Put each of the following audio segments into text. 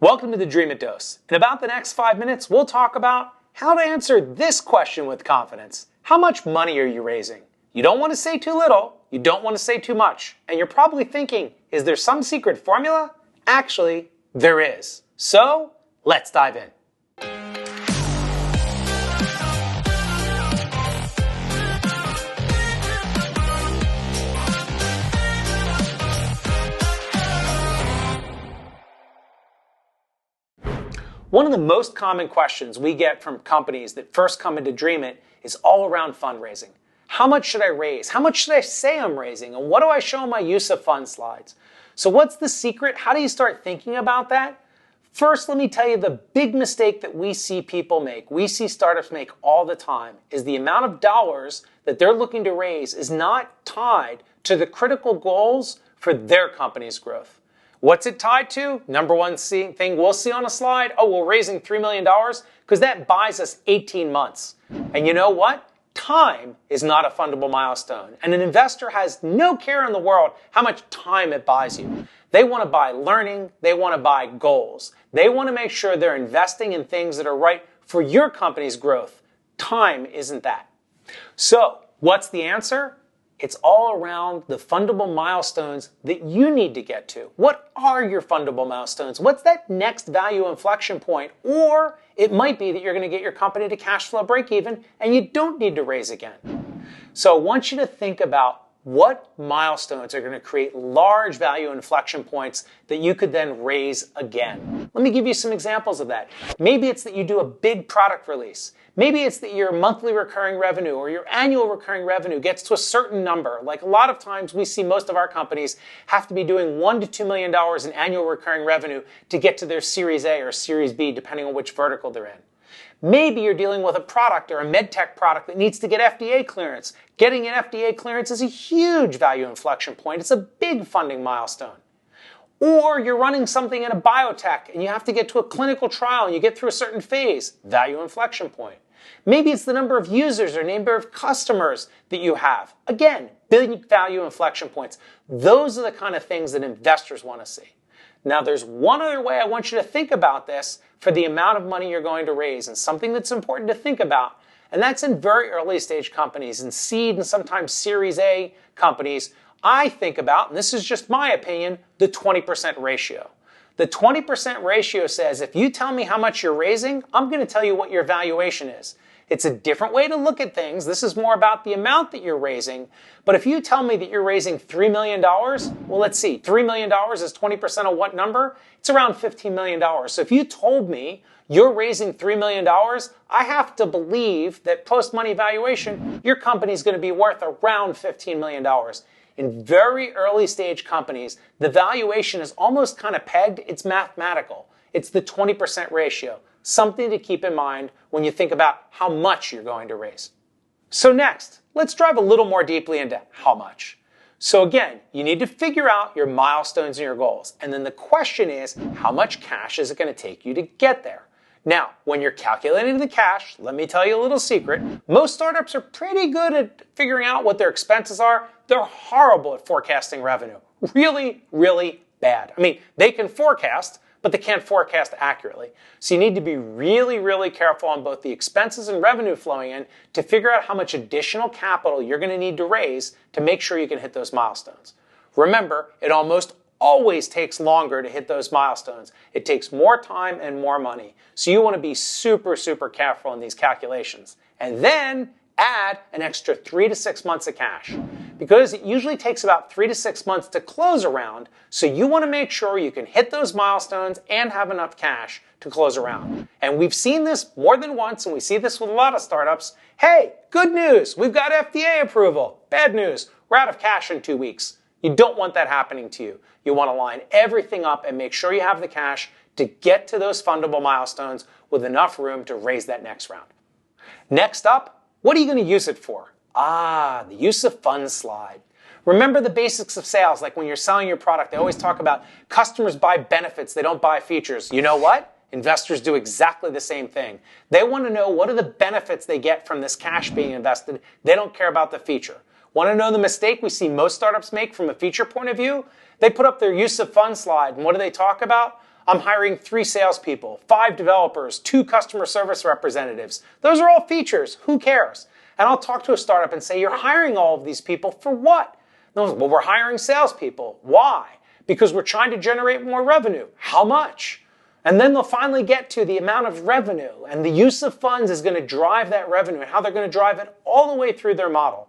Welcome to the Dreamit Dose. In about the next 5 minutes, we'll talk about how to answer this question with confidence. How much money are you raising? You don't want to say too little, you don't want to say too much, and you're probably thinking, is there some secret formula? Actually, there is. So, let's dive in. One of the most common questions we get from companies that first come into Dreamit is all around fundraising. How much should I raise? How much should I say I'm raising? And what do I show in my use of funds slides? So what's the secret? How do you start thinking about that? First, let me tell you the big mistake that we see people make, we see startups make all the time, is the amount of dollars that they're looking to raise is not tied to the critical goals for their company's growth. What's it tied to? Number one thing we'll see on a slide, we're raising $3 million because that buys us 18 months. And you know what? Time is not a fundable milestone. And an investor has no care in the world how much time it buys you. They want to buy learning. They want to buy goals. They want to make sure they're investing in things that are right for your company's growth. Time isn't that. So what's the answer? It's all around the fundable milestones that you need to get to. What are your fundable milestones? What's that next value inflection point? Or it might be that you're going to get your company to cash flow break even and you don't need to raise again. So I want you to think about what milestones are going to create large value inflection points that you could then raise again. Let me give you some examples of that. Maybe it's that you do a big product release. Maybe it's that your monthly recurring revenue or your annual recurring revenue gets to a certain number. Like a lot of times we see most of our companies have to be doing $1 to $2 million in annual recurring revenue to get to their Series A or Series B, depending on which vertical they're in. Maybe you're dealing with a product or a medtech product that needs to get FDA clearance. Getting an FDA clearance is a huge value inflection point. It's a big funding milestone. Or you're running something in a biotech and you have to get to a clinical trial and you get through a certain phase. Value inflection point. Maybe it's the number of users or number of customers that you have. Again, big value inflection points. Those are the kind of things that investors want to see. Now, there's one other way I want you to think about this for the amount of money you're going to raise, and something that's important to think about, and that's in very early stage companies, in seed and sometimes Series A companies. I think about, and this is just my opinion, the 20% ratio. The 20% ratio says if you tell me how much you're raising, I'm going to tell you what your valuation is. It's a different way to look at things. This is more about the amount that you're raising. But if you tell me that you're raising $3 million, well, let's see, $3 million is 20% of what number? It's around $15 million. So if you told me you're raising $3 million, I have to believe that post-money valuation, your company is going to be worth around $15 million. In very early stage companies, the valuation is almost kind of pegged. It's mathematical. It's the 20% ratio. Something to keep in mind when you think about how much you're going to raise. So next, let's dive a little more deeply into how much. So again, you need to figure out your milestones and your goals. And then the question is, how much cash is it going to take you to get there? Now, when you're calculating the cash, let me tell you a little secret. Most startups are pretty good at figuring out what their expenses are. They're horrible at forecasting revenue. Really, really bad. I mean, they can forecast, but they can't forecast accurately. So you need to be really, really careful on both the expenses and revenue flowing in to figure out how much additional capital you're going to need to raise to make sure you can hit those milestones. Remember, it almost always takes longer to hit those milestones. It takes more time and more money. So you want to be super, super careful in these calculations. And then add an extra 3 to 6 months of cash. Because it usually takes about 3 to 6 months to close a round, so you want to make sure you can hit those milestones and have enough cash to close a round. And we've seen this more than once, and we see this with a lot of startups. Hey, good news, we've got FDA approval. Bad news, we're out of cash in 2 weeks. You don't want that happening to you. You want to line everything up and make sure you have the cash to get to those fundable milestones with enough room to raise that next round. Next up, what are you going to use it for? The use of funds slide. Remember the basics of sales, like when you're selling your product, they always talk about customers buy benefits, they don't buy features. You know what? Investors do exactly the same thing. They want to know what are the benefits they get from this cash being invested. They don't care about the feature. Want to know the mistake we see most startups make from a feature point of view? They put up their use of funds slide, and what do they talk about? I'm hiring 3 salespeople, 5 developers, 2 customer service representatives. Those are all features. Who cares? And I'll talk to a startup and say, you're hiring all of these people for what? Well, we're hiring salespeople. Why? Because we're trying to generate more revenue. How much? And then they'll finally get to the amount of revenue, and the use of funds is going to drive that revenue and how they're going to drive it all the way through their model.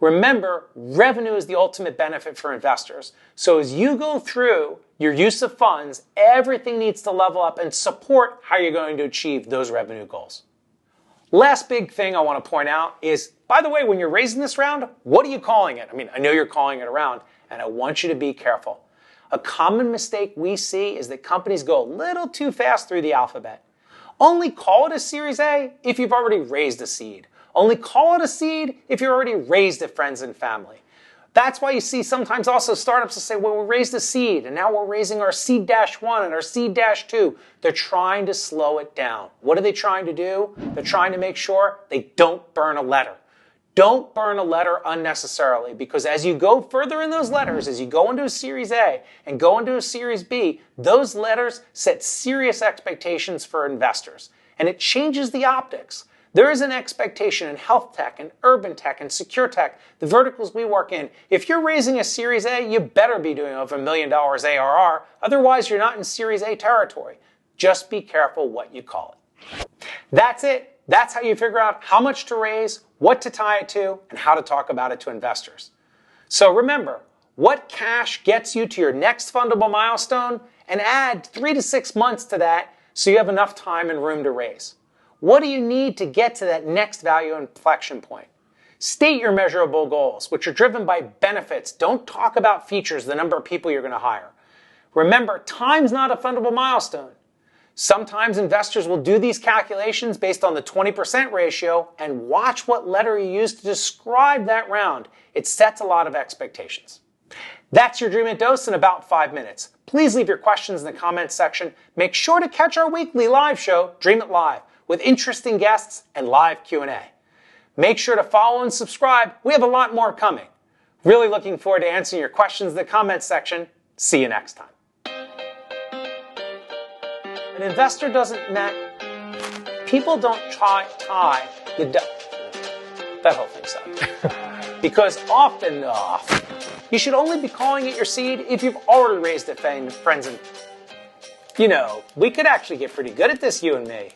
Remember, revenue is the ultimate benefit for investors. So as you go through your use of funds, everything needs to level up and support how you're going to achieve those revenue goals. Last big thing I want to point out is, by the way, when you're raising this round, what are you calling it? I mean, I know you're calling it a round, and I want you to be careful. A common mistake we see is that companies go a little too fast through the alphabet. Only call it a Series A if you've already raised a seed. Only call it a seed if you're already raised it, friends and family. That's why you see sometimes also startups will say, well, we raised a seed, and now we're raising our seed-1 and our seed-2. They're trying to slow it down. What are they trying to do? They're trying to make sure they don't burn a letter. Don't burn a letter unnecessarily, because as you go further in those letters, as you go into a Series A and go into a Series B, those letters set serious expectations for investors, and it changes the optics. There is an expectation in health tech and urban tech and secure tech, the verticals we work in. If you're raising a Series A, you better be doing over $1 million ARR. Otherwise, you're not in Series A territory. Just be careful what you call it. That's it. That's how you figure out how much to raise, what to tie it to, and how to talk about it to investors. So remember, what cash gets you to your next fundable milestone, and add 3 to 6 months to that so you have enough time and room to raise. What do you need to get to that next value inflection point? State your measurable goals, which are driven by benefits. Don't talk about features, the number of people you're going to hire. Remember, time's not a fundable milestone. Sometimes investors will do these calculations based on the 20% ratio, and watch what letter you use to describe that round. It sets a lot of expectations. That's your Dreamit dose in about 5 minutes. Please leave your questions in the comments section. Make sure to catch our weekly live show, Dreamit Live, with interesting guests and live Q&A. Make sure to follow and subscribe. We have a lot more coming. Really looking forward to answering your questions in the comments section. See you next time. An investor doesn't people don't tie the that whole thing sucks. Because often, you should only be calling it your seed if you've already raised it, friends. And, we could actually get pretty good at this, you and me.